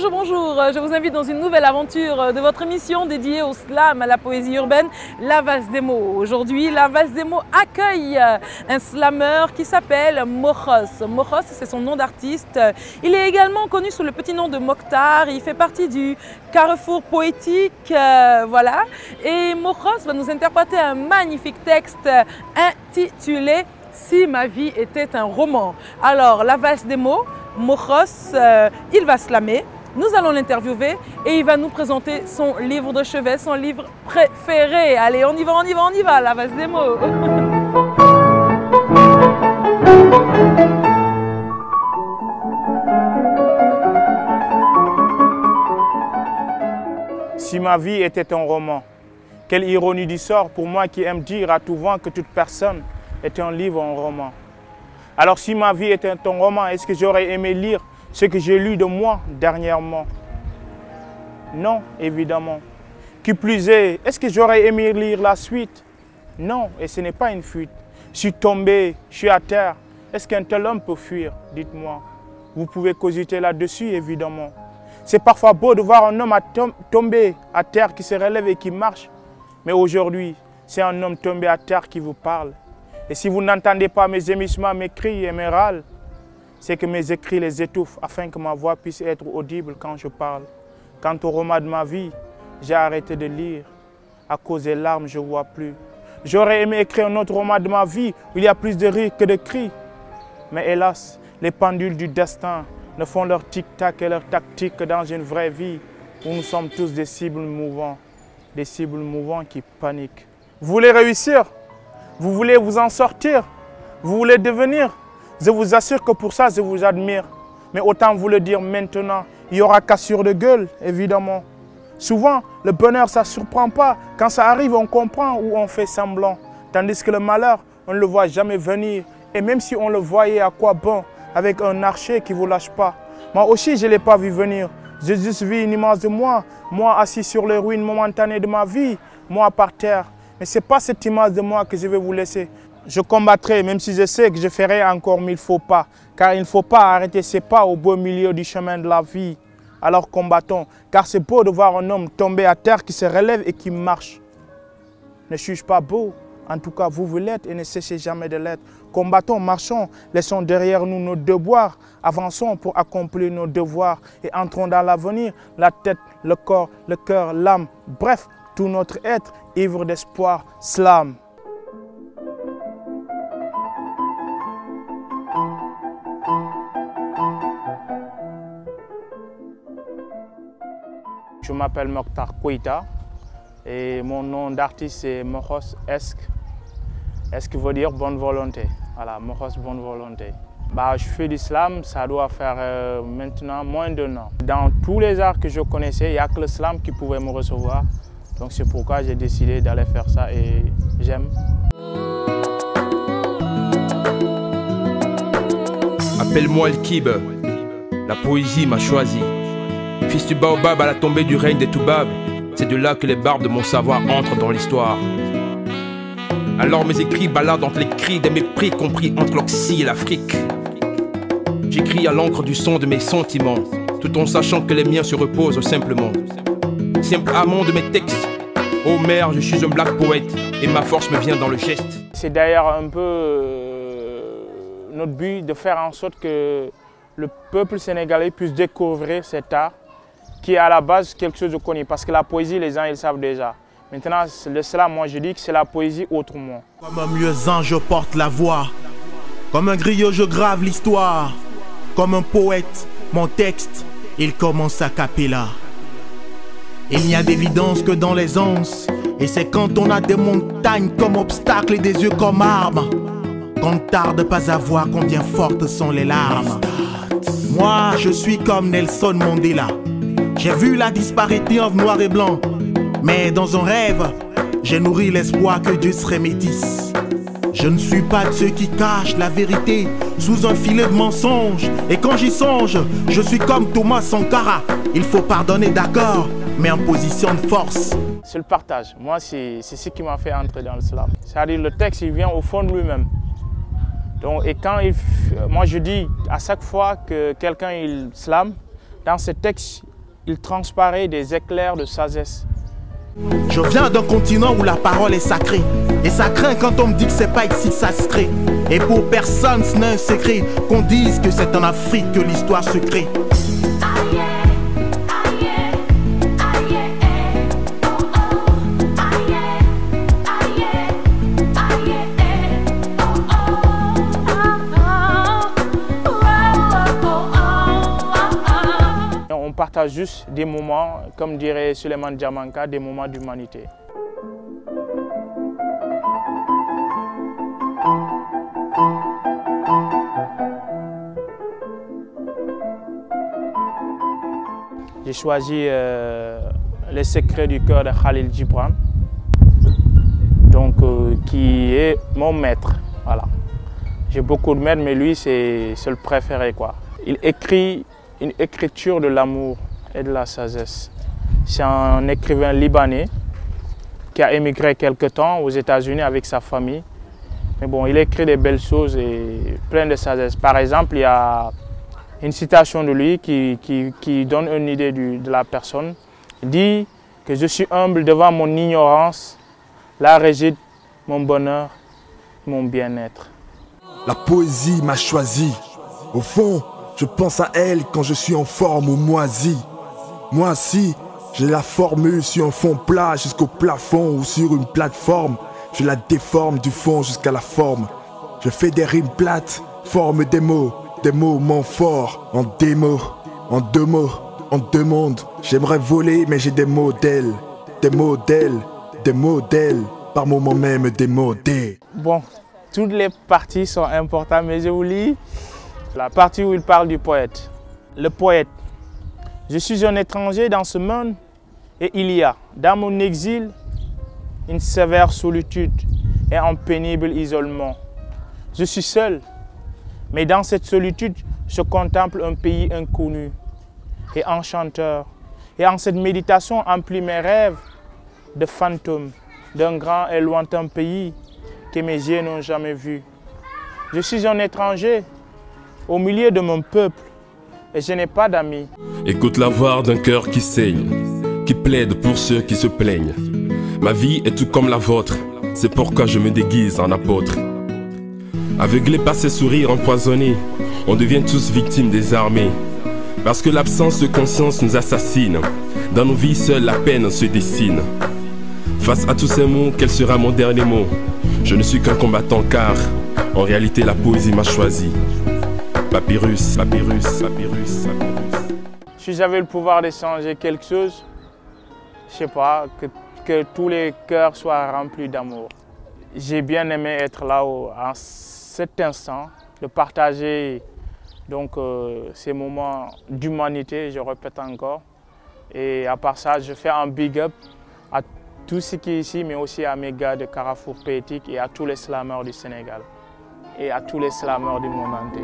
bonjour, bonjour. Je vous invite dans une nouvelle aventure de votre émission dédiée au slam, à la poésie urbaine, La Valse des mots. Aujourd'hui, La Valse des mots accueille un slameur qui s'appelle Mokhos. Mokhos, c'est son nom d'artiste. Il est également connu sous le petit nom de Mokhtar. Il fait partie du carrefour poétique, voilà. Et Mokhos va nous interpréter un magnifique texte intitulé « Si ma vie était un roman ». Alors, La Valse des mots, Mokhos, il va slammer, nous allons l'interviewer et il va nous présenter son livre de chevet, son livre préféré. Allez, on y va, on y va, on y va, La Valse des mots. Si ma vie était un roman, quelle ironie du sort pour moi qui aime dire à tout vent que toute personne est un livre, un roman. Alors si ma vie était un roman, est-ce que j'aurais aimé lire ce que j'ai lu de moi dernièrement? Non, évidemment. Qui plus est, est-ce que j'aurais aimé lire la suite? Non, et ce n'est pas une fuite. Je suis tombé, je suis à terre. Est-ce qu'un tel homme peut fuir? Dites-moi. Vous pouvez cogiter là-dessus, évidemment. C'est parfois beau de voir un homme tomber à terre qui se relève et qui marche. Mais aujourd'hui, c'est un homme tombé à terre qui vous parle. Et si vous n'entendez pas mes gémissements, mes cris et mes râles, c'est que mes écrits les étouffent afin que ma voix puisse être audible quand je parle. Quant au roman de ma vie, j'ai arrêté de lire. À cause des larmes, je ne vois plus. J'aurais aimé écrire un autre roman de ma vie où il y a plus de rires que de cris. Mais hélas, les pendules du destin ne font leur tic-tac et leur tactique que dans une vraie vie où nous sommes tous des cibles mouvants qui paniquent. Vous voulez réussir? Vous voulez vous en sortir? Vous voulez devenir? Je vous assure que pour ça, je vous admire. Mais autant vous le dire maintenant, il y aura cassure de gueule, évidemment. Souvent, le bonheur, ça ne surprend pas. Quand ça arrive, on comprend ou on fait semblant. Tandis que le malheur, on ne le voit jamais venir. Et même si on le voyait, à quoi bon? Avec un archer qui ne vous lâche pas. Moi aussi, je ne l'ai pas vu venir. J'ai juste vu une image de moi assis sur les ruines momentanées de ma vie, moi par terre. Mais ce n'est pas cette image de moi que je vais vous laisser. Je combattrai, même si je sais que je ferai encore 1000 faux pas. Car il ne faut pas arrêter ses pas au beau milieu du chemin de la vie. Alors combattons, car c'est beau de voir un homme tomber à terre qui se relève et qui marche. Ne suis-je pas beau? En tout cas, vous l'êtes et ne cessez jamais de l'être. Combattons, marchons, laissons derrière nous nos devoirs. Avançons pour accomplir nos devoirs et entrons dans l'avenir. La tête, le corps, le cœur, l'âme, bref, tout notre être ivre d'espoir, slam. Je m'appelle Mokhtar Kouita et mon nom d'artiste c'est Mokhos Esque. Esque veut dire bonne volonté. Voilà, Mokhos bonne volonté. Je fais du slam, ça doit faire maintenant moins d'1 an. Dans tous les arts que je connaissais, il n'y a que le slam qui pouvait me recevoir. Donc c'est pourquoi j'ai décidé d'aller faire ça et j'aime. Appelle-moi El Kib, la poésie m'a choisi. Fils du baobab à la tombée du règne des Toubabs, c'est de là que les barbes de mon savoir entrent dans l'histoire. Alors mes écrits baladent entre les cris des mépris compris entre l'Occident et l'Afrique. J'écris à l'encre du son de mes sentiments, tout en sachant que les miens se reposent simplement. Simple amant de mes textes, ô mère, je suis un black poète et ma force me vient dans le geste. C'est d'ailleurs un peu notre but de faire en sorte que le peuple sénégalais puisse découvrir cet art qui est à la base quelque chose de connu. Parce que la poésie, les gens ils savent déjà. Maintenant, le slam, moi je dis que c'est la poésie autrement. Comme un muezzin, je porte la voix. Comme un griot, je grave l'histoire. Comme un poète, mon texte, il commence à cappella. Il n'y a d'évidence que dans l'aisance. Et c'est quand on a des montagnes comme obstacle et des yeux comme armes qu'on ne tarde pas à voir combien fortes sont les larmes. Moi, je suis comme Nelson Mandela. J'ai vu la disparité en noir et blanc. Mais dans un rêve, j'ai nourri l'espoir que Dieu serait métis. Je ne suis pas de ceux qui cachent la vérité sous un filet de mensonges. Et quand j'y songe, je suis comme Thomas Sankara. Il faut pardonner, d'accord, mais en position de force. C'est le partage. Moi, c'est ce qui m'a fait entrer dans le slam. C'est-à-dire le texte, il vient au fond de lui-même. Donc, et moi je dis à chaque fois que quelqu'un il slame, dans ce texte, il transparaît des éclairs de sagesse. Je viens d'un continent où la parole est sacrée. Et ça craint quand on me dit que c'est pas ici que ça se crée. Et pour personne ce n'est un secret qu'on dise que c'est en Afrique que l'histoire se crée. On partage juste des moments, comme dirait Suleiman Diamanka, des moments d'humanité. J'ai choisi Les secrets du cœur de Khalil Gibran, donc, qui est mon maître. Voilà. J'ai beaucoup de maîtres, mais lui, c'est le préféré, quoi. Il écrit une écriture de l'amour et de la sagesse. C'est un écrivain libanais qui a émigré quelque temps aux États-Unis avec sa famille. Mais bon, il écrit des belles choses et plein de sagesse. Par exemple, il y a une citation de lui qui donne une idée de la personne. Il dit que je suis humble devant mon ignorance, là réside mon bonheur, mon bien-être. La poésie m'a choisi. Au fond, je pense à elle quand je suis en forme ou moisi. Moi si, j'ai la formule sur un fond plat jusqu'au plafond ou sur une plateforme. Je la déforme du fond jusqu'à la forme. Je fais des rimes plates, forme des mots forts, en des mots, en deux mots, en deux mondes. J'aimerais voler mais j'ai des modèles, par moments même des modèles. Bon, toutes les parties sont importantes, mais je vous lis la partie où il parle du poète. Le poète. Je suis un étranger dans ce monde et il y a, dans mon exil, une sévère solitude et un pénible isolement. Je suis seul, mais dans cette solitude, je contemple un pays inconnu et enchanteur. Et en cette méditation emplit mes rêves de fantômes d'un grand et lointain pays que mes yeux n'ont jamais vu. Je suis un étranger au milieu de mon peuple et je n'ai pas d'amis. Écoute la voix d'un cœur qui saigne, qui plaide pour ceux qui se plaignent. Ma vie est tout comme la vôtre, c'est pourquoi je me déguise en apôtre. Aveuglés par ces sourires empoisonnés, on devient tous victimes des armées. Parce que l'absence de conscience nous assassine, dans nos vies seule la peine se dessine. Face à tous ces mots, quel sera mon dernier mot? Je ne suis qu'un combattant car, en réalité la poésie m'a choisi. Papyrus, papyrus, papyrus, papyrus. Si j'avais le pouvoir de changer quelque chose, je sais pas, que tous les cœurs soient remplis d'amour. J'ai bien aimé être là à cet instant, de partager donc, ces moments d'humanité, je répète encore. Et à part ça, je fais un big up à tout ce qui est ici, mais aussi à mes gars de Carrefour Poétique et à tous les slameurs du Sénégal. Et à tous les slameurs du monde entier.